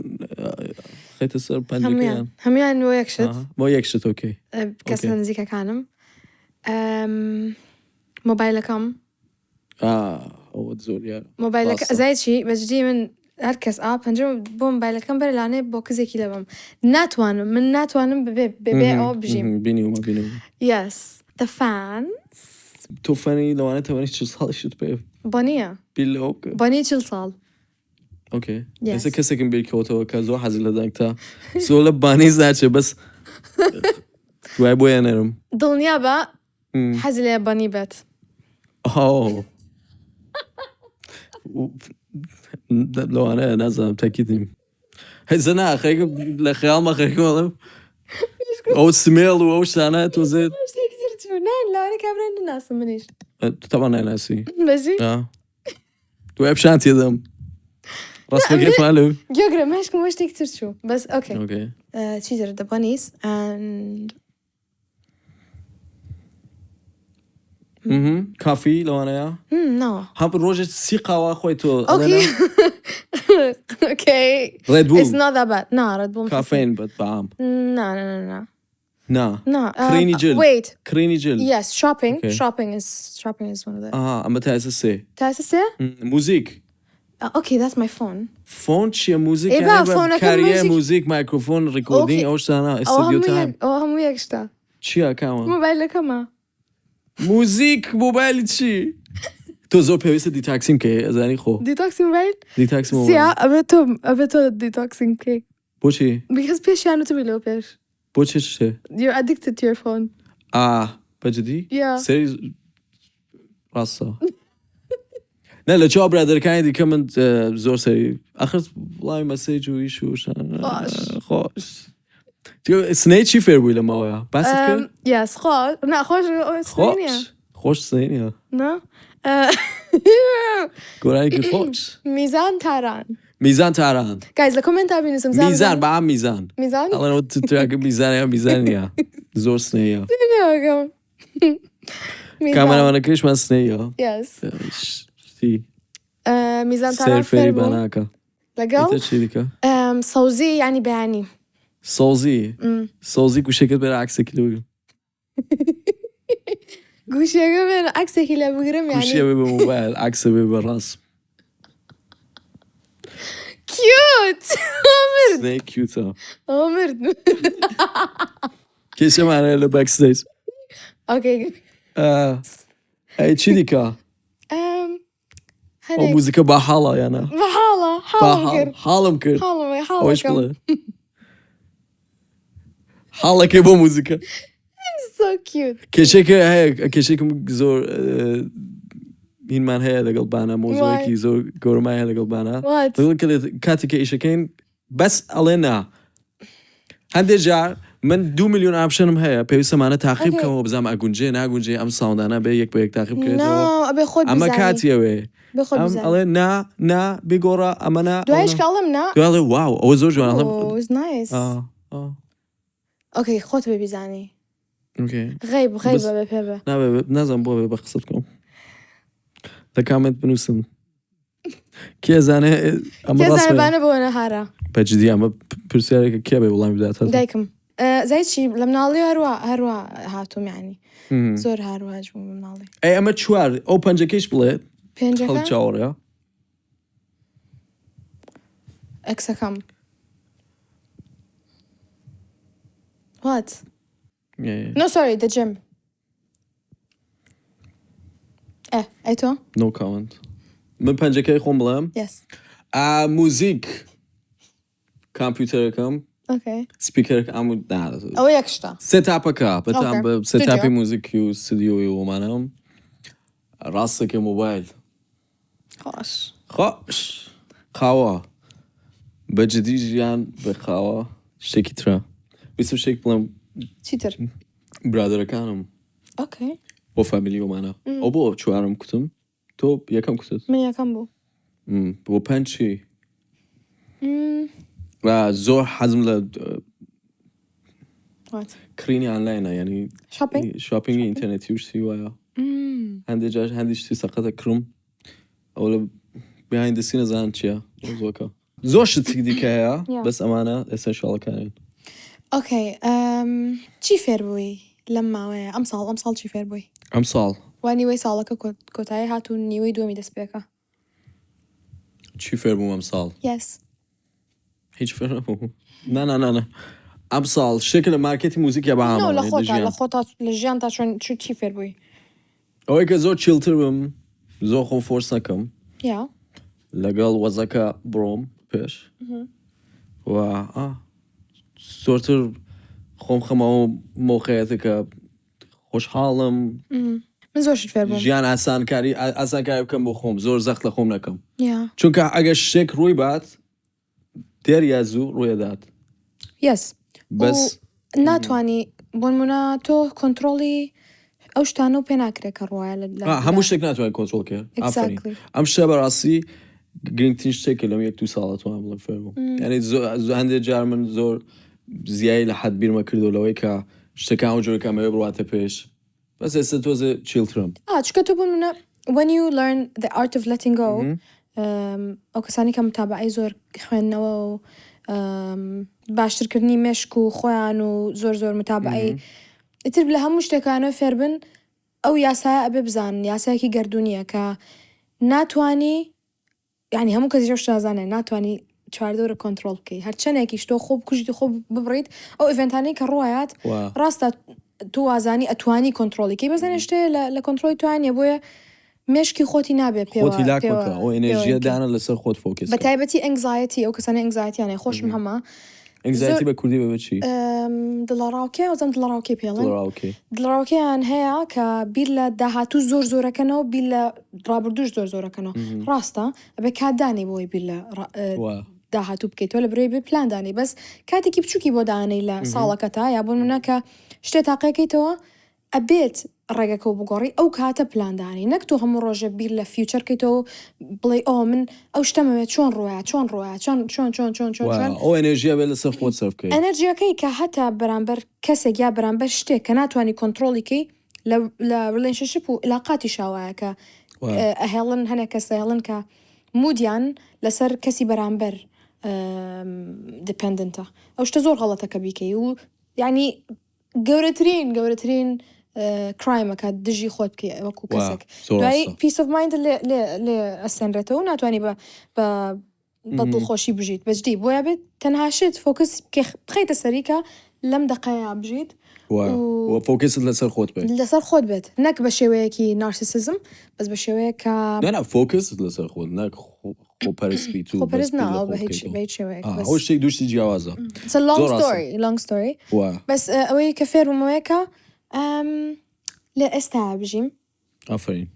خەیتە سەر پەنجەکەیان هەمویان بۆ یەک شت بۆ یەک شت ئۆکەی کەسە نزیکەکانم مۆبایلەکەم ئەوە زۆر یارە مۆبایلەکە باسە. ئەزایچی بەجددی من هەر کەس پەنجەم بۆ مۆبایلەکەم بەر لاانێ بۆ کزێکی لەبم ناتوانم من ناتوانم ببێ ئەوە بژیم بینیومە yes the fan تۆفەنی لەوانە تەوەنی چ ساڵیشت پێ بۆنیە بیلەوە بۆنی 40 ساڵ ئۆکێ Yes. ئێستا کەسێکم بیرکەوتەوە کە زۆر حەزی لە دەنگتا زۆر لە بانیز ناچێ بەس دوای بۆ یانەرم دڵنیا بە حەزی لێ بەنی بێت لەوانەیە نازانم تاکیدیم هەیزە ناخەیکە لە خەیاڵمە خەریکڵم ئەو سمێڵ و ئەو شتانە تۆزێت لاوانە کابرا نناسم منیش تەوان نایناسی بەژی دوای پیشان تێدەم ڕاستەکەی فالو گوێگرە مەشکم وە شتێک تر چوو بەس ئۆکێ ئۆکێ چی تر دەبانیس and کافی لەوانەیە ناوە هەم ڕۆژێت سی قاوا خۆی تۆ okay Red Bull it's not that bad no Red Bull کافین بەت بەعام no نا کرینی جل wait کرینی جل yes shopping Okay. shopping is one of the ئەمە تا ئێستا سێ تاسسه موزیک okay that's my phone فۆن چییە موزیک ئێ با، فۆنەکە کاریە موزیک. موزیک مایکرۆفۆن ڕیکۆردینگ Okay. ئەو شتانە ئەوە ئستودیۆ تایم هەموو یەکشتا چییە کامە مۆبایلەکەمە موزیک مۆبایلی چی تۆ زۆر پێویستە دیتاکسیم کە ئەزانی خۆ دیتۆکسی مۆبایل دیتاکسی سیا ئەبێت تۆ دیتۆکسینگ بکەی بۆچی because پێشیان وتبی لەو پێش بۆچی شتێ you're addicted to your phone بەجددی Yeah. سەری ڕاستە نە لە چاو برادەرەکانی دیکە من زۆر سەری ئەخر وڵامی مەسەیج و ئیش و خۆش سنەی چی فێر بووی لەمەوەیە باست کرد yes خۆش ناخۆش خۆش سنەیە نه گۆرانی کرد خۆش میزان تاران میزان تاران guys لە کۆمنتا بینوسم میزان بەعام میزان میزان ئەڵێنەوە تراکە میزانە میزانە زۆر سنەیە کامەرەوانەکەشمان سنەیە yes میزان سێر تاران فێری فێر بوو باناکە لەگەڵ چی دیکە سەوزی ینی بەیانی سۆزی گوشەکەت بەرە عکسێکی لەوی گوشیەکە بێن عکسێکی لە بگرم گوشیە ینی بێ بە مۆبایل عکسە بێ بە ڕاست کیوت مرد سنەی کیوتە مرد کێشەمانەیە لە بەکستیج اوكي ئەی چی دیکە ئەو هەنێک موزیکە با حاڵە یانە حاڵم کرد حاڵم کرد ئەوش حاڵم بڵێ حاڵەکەی بۆ موزیکە so cute کێشێکە هەیە کێشێکم زۆر هینمان هەیە لەگەڵ بانە مۆزۆیەکی زۆر گەورەمای هەیە لەگەڵ بانە what کاتێککە ئیشەکەین بەس ئەڵێ نا هەندێک جار من 2 میلیۆن ئاپشنم هەیە پێویستەمانە تاقیب بکەمەوە بزانم ئەگونجێ ناگونجێ ئەم ساوندانە بێ یەک بە یەک تاقیب بکرێتەوە no ئەبێ خۆت ئەمە بزانی کاتیەوێ بێ خۆت ئەم بزانی ئەڵێ نا بگۆڕە ئەمەنا دوایش کاڵم نا دوێڵێ واو ئەوە زۆر جوان oh it's nice اوكي خۆت بێ بیزانی غیب بە پێ بە نازم بۆ بێ بە قسە بکەم لە کامنت بنووسن کێزانێ ئەمە کێزانەبانە بۆ نەهارە بەجددی ئەمە پرسیارێکە کێ بێ وڵامی بدات دایکم زایچی لە مناڵی هەروە هاتووم یعنی زۆر هاروواج بووم مناڵی ئەی ئەمە چوار ئەو پەنجەکەیش بڵێ هەڵ پێنجەکە چاوەڕێە ئەکسەکەم what no sorry the gym ئەی تۆ no comment من پەنجەکەی خۆم بڵێم yes موزیک کامپیوتەرەکەم okay سپیکەرەکە ئەوە یەکشتا سێتاپەکە بەتام بە سێتاپی Studio. موزیکی و ستودیۆی وڵمانەم ڕاستەکە مۆبایل خۆش قاوە بەجددی ژیان بە قاوە شتێکی ترە ویستم شتێک بڵێم چیتر برادەرەکانم okay بۆ فامیلی ومانە ئەو بۆ چوارم کوتم تۆ یەکەم کوتت من یەکەم بوو بۆ پەنچی زۆر حەزم لە what کڕینی ئانلاینە ینی shopping شاپینگی ئینتەرنێتی وشتی وایە هەندێک جار هەندی شتی سەقەتە کڕم ئەو لە behind the scenes نەزانم چییە زۆکە زۆر شتی دیکە هەیە بەس ئەمانە ئێسەنشاڵەکانن okay چی فێر بووی لەم ماوەیە ئەم ساڵ چی فێر بووی ئەم ساڵ وانی وی ساڵەکە کۆتایی هاتوو نیوەی دووەمی دەست پێکە. چی فێر بووم ئەم ساڵ؟ Yes. هیچ فێر نەبووم. نه ئەم ساڵ شتێکە لە مارکێتی موزیکیا لە بەهامە خۆتا لە ژیان تا چی فێر بووی؟ ئەوەی کە زۆر چیلتر بم زۆر خۆم فۆرس نەکەم یا لەگەڵ وەزەکە بڕۆم پێش و زۆرتر خۆم خەمەوە مۆقعەتە کە خۆشحاڵم من زۆرشت فێر بووم. ژیان ئاسانکاری بکەم بۆ خۆم زۆر زەخت لە خۆم نەکەم یا چونکە ئەگەر شتێک ڕووی بات دێریا زوو ڕوویەدات یەس بەس ناتوانی بۆ نمونە تۆ کۆنتترۆڵی ئەو شتانە و پێ ناکرێت کە ڕواە لە هەموو شتێک ناتوانین کۆنتترۆل کرد Exactly. ئەم شتە بەڕاستی گرنگترین شتێکە لەم 1-2 ساڵە توانم بڵێم فێر بووم یعنی هەندێک جار من زۆر زیایی لە حەد بیرمە کردو لەوەی کە شتەکان و جۆرەکەمەوێ بڕاتە پێش بەس ئێستا تۆزە چیلترم چکە تۆ بۆ نمونە when you learn the art of letting go ئەو کەسانی کە متابعی زۆر خوێندنەوە و باشترکردنی مێشک و خۆیان و زۆر متابعی ئیتر لە هەموو شتێکانەوە فێربن ئەو یاسایە ئەبێ بزانن یاسایەکی گەردونیە کە ناتوانی یعنی هەموو کەسی ژەو شازانێ ناتوانی چواردەورە کۆنتترۆل بکەی هەرچەندێکی شتۆ خۆ بکوژیت خۆ ببڕیت ئەو ئیڤنتانەی کە ڕوایات ڕاستە تو وازانی ئەتوانی کۆنتترۆلیکەی بەزانێ شتێ لە کۆنتترۆلی توانیە بۆیە مێشکی خۆتی نابێت خۆتی لاکەکە ئەو ئێنەرژیە دانە لەسەر خۆت فۆکس بە تایبەتی ئەنگزایەتی ئەو کەسانە ئەنگزایەتیانە خۆشم هەمە ئەنگزایەتی بە کوردی بە چی؟ دڵڕاوکێ ئەوزەم دڵڕاوکێ پێڵێن دڵڕاوکێ دڵڕاوکەیان هەیە کە بیر لە داهاتوو زۆرەکەنەوە بیر لە ڕابردوش زۆرەکەنەوە ڕاستە ئەبێ کاتدانی بۆی بیر لە داهاتوو بکەیتەوە لە برێ بێ پلاندانی بەس کاتێکی بچووکی بۆ دانەی لە ساڵەکە تا یا بۆ منەکە شتێ تاقیەکەیتەوە ئەبێت ڕێگەکە و بگۆڕی ئەو کاتە پلاندانی نەک تۆ هەموو ڕۆژە بیر لە فیوچەرکەیتەوە بڵێ ئەو من ئەو شتەمەوێت چۆن ڕۆیە چۆن ئەو ئەنرژیە بێت لەسەر خۆت سەرف بکەیت ئەنرژیەکەی کە هەتا بەرامبەر کەسێک یا بەرامبەر شتێک کە ناتوانانی کۆنتترۆلیکەی لە ڕیلێشنشیپ و علاقاتی شاوایەکە ئەهێڵن هەنێک کەس هێڵن کە مودیان لەسەر کەسی بەرامبەر دپندنتە ئەو شتە زۆر غەڵەتەکە بیکەی و یعنی گەورەترین کرایمەکە دژی خۆت بکەی وەکو کەسێک دوای پیس ئۆف مایند لێ ئەسێنرێتەوە ناتوانانی بە دڵخۆشی بژیت بەجدی بۆیە بێت تەنهاشت فۆکس بخەیتە سەریکە لەم دقەیە بژیت فۆکست لەسەر خۆت بێت لەسەر خۆت بێت نەک بە شێوەیەکی نارسیسزم بەس بە شێوەیە کە فۆکست لەسەر خۆت نەک خۆپەرستی تو خۆپەرست ناوە بە هیچ شێوەیەک ئەو شتێک دوشتی جیاوازە long story بەس ئەوەی کە فێربوومەوەیکە لە ئێستا بژیم ئافرین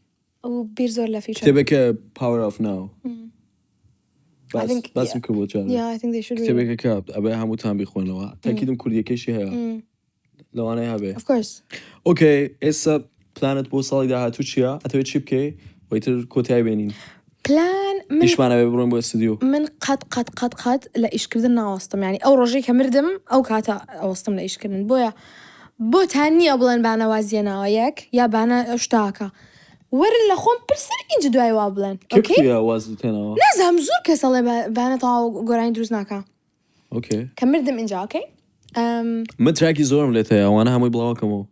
و بیر زۆر لە فیچ کتێبێکە Power of Now باسی کرد بۆ کتێبێکە کە ئەبێ هەمووتان بیخۆنەوە تاکیدم کوردیەکەشی هەیە لەوانەیە هەبێ ئۆکەی ئێستا پلانت بۆ ساڵی داهاتوو چییە؟ ئەتەوێت چی بکەی وەیتر کۆتایی بێنین پلان نیشمانەوێ بڕۆین بۆ استودیۆ من قەت لە ئیشکردن ناوەستم ینی ئەو ڕۆژەی کە مردم ئەو کاتە ئەوەستم لە ئیشکردن بۆیە بۆتان نییە بڵێن بانەوازیەنەوە یەک یا بانە شتاکە وەرن لە خۆم پرسەر اینج دوای وا بڵێن نازام زۆر کەسەڵێ بانە تاو گۆرانی دروست ناکە کە مردم اینجا ئۆکەی من تراکی زۆرم لێت هەیە ئەوانە هەمووی بڵاوکەمەوە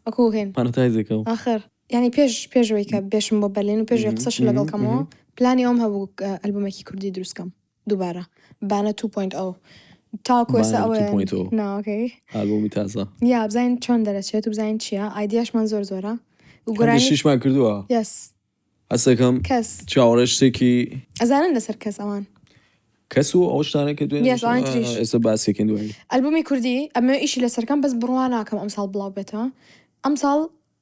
وەکو هێن پانەتایزێکەوە ئاخر ینی پێشەوەی کە بێشم بۆ بەلێن و پێشوی قسەش لەگەڵکەمەوە پلانی ئەوم هەبوو ئەلبومێکی کوردی دروستکەم دووبارە بانە 2.0 تاکو ئێستا ئەوە ناوەکەی ئالبومی تازە یا بزانین چۆن دەرەچێت و بزانین چییە ئایدیاشمان زۆرە و گۆرانیشمان کردووە هەستەکەم کەس چاوەڕێ شتێکی ئەزانن لەسەر کەس ئەوان کەس و ئەو شتانێککە دوێن ئێستا باسێکن دوای ئەلبومی کوردی ئەمە ئیشی لەسەرکەم بەس بڕوان ناکەم ئەم ساڵ بڵاو بێتەوە ئەم ساڵ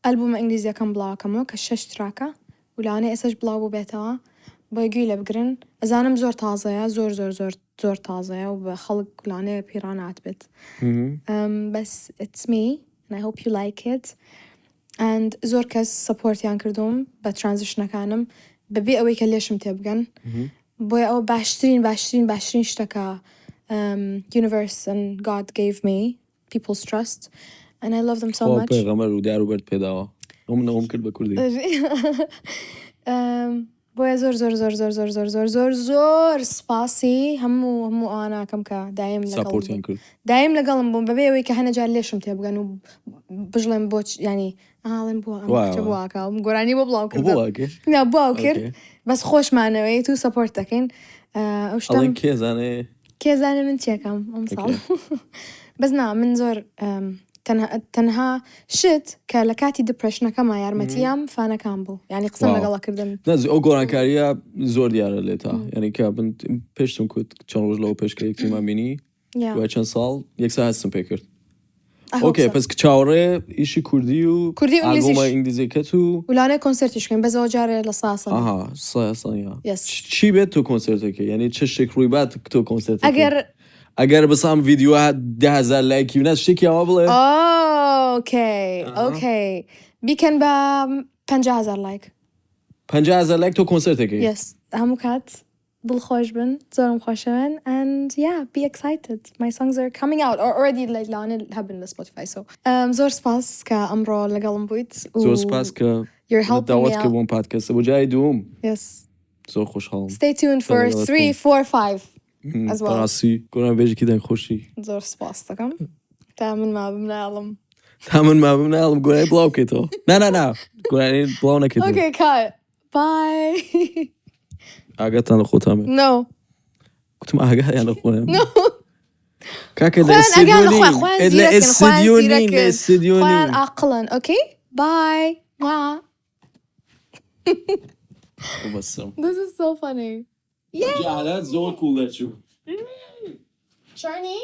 ئەلبومە ئینگلیزیەکەم بڵاوکەمەوە کە 6 تراکە و لەوانەیە ئێسش بڵاو بوو بێتەوە بۆی گوێی لە بگرن ئەزانم زۆر تازەیە زۆر تازەیە و بە خەڵک لەوانەیە پیرانات بێت بەس it's me and I hope you like it and زۆر کەس سەپۆرتیان کردوم بە ترانزیشنەکانم بەبێ ئەوەی کە لێشم تێبگەن بۆیە ئەو باشترین شتەکە universe and God gave me people's trust and I love them so much پێغەمبەر و داروبەرد پێداوە ئەو منەوەم کرد بە کوردی بويا زور سباسي همو أنا كم كا دايم سابورت لقلب ينكر دايم لقلب بوم ببي ويك هنا جال ليش متبقى إنه بجلن بوتش يعني لين بوا مكتبوا كا مقراني ببلاو كده هو اوكي لا بوا كر اوكي بس خوش معنا وي تو سابورتكين وش الين تم كيز انا كذا أنا من تيكم أمصال بس نعم من زور تنها شت كلكاتي ديبرشن كما يارمتيام فانا كامبو يعني قسم واو. لقلا كردن ناز او گۆران کاریە زۆر دیارە لێتا یعنی کە بن پێشتم کوت چەند ڕۆژ لەوە پێشکە یەکتیمان بینی دوای چەند ساڵ یەکسا هەستم پێ کرد اوكي پس چاوەڕێ ئیشی کوردی و کوردی و ئالبۆمە ئینگلیزیش. ئینگلیزیەکەت و ولانا كونسرتش كان بس جاري لصاصة ئاها سایە Yes. چی بێت تۆ کۆنسرتەکە یعنی چه شتێک ڕووی بات تۆ کۆنسرتەکە أجر ئەگەر بسام ڤیدیۆ 10,000 لایکی بنات شتێکی ئەوە بڵێ اوكي بيكن با 50,000 لايك 50,000 لایک تۆ کۆنسرتەکەی يس همو كات بالخوش بن زورم خوشن and yeah be excited my songs are coming out or already like لان هبن Spotify so زور سباس كأمرو لقلم بويت زۆر سپاس کە you're helping me داوات out کردبووم پادکەستە بۆ جای دووم yes زۆر خۆشحاڵم stay tuned for 3 4 5 as well. بەڕاستی گۆران بێژێکی دەنگ خۆشی زور سباس تكم تامن ما بمنعلم تا من ما بمناڵم گۆرای بڵاو بکەیتەوە نا گۆرانی بڵاو نەکەیت okay cut bye ئاگاتان لە خۆتامێ no گوتم ئاگایان لە خۆیان no کاکە لە خوان أجان ئستدیۆ خوان نین لە زيركن خوان ئستدیۆ نین لە زيركن ئستدیۆ خوان نین عقلا okay bye Mwah. بەسم This is so funny جعلات زۆر کوڵ دەچوو Charney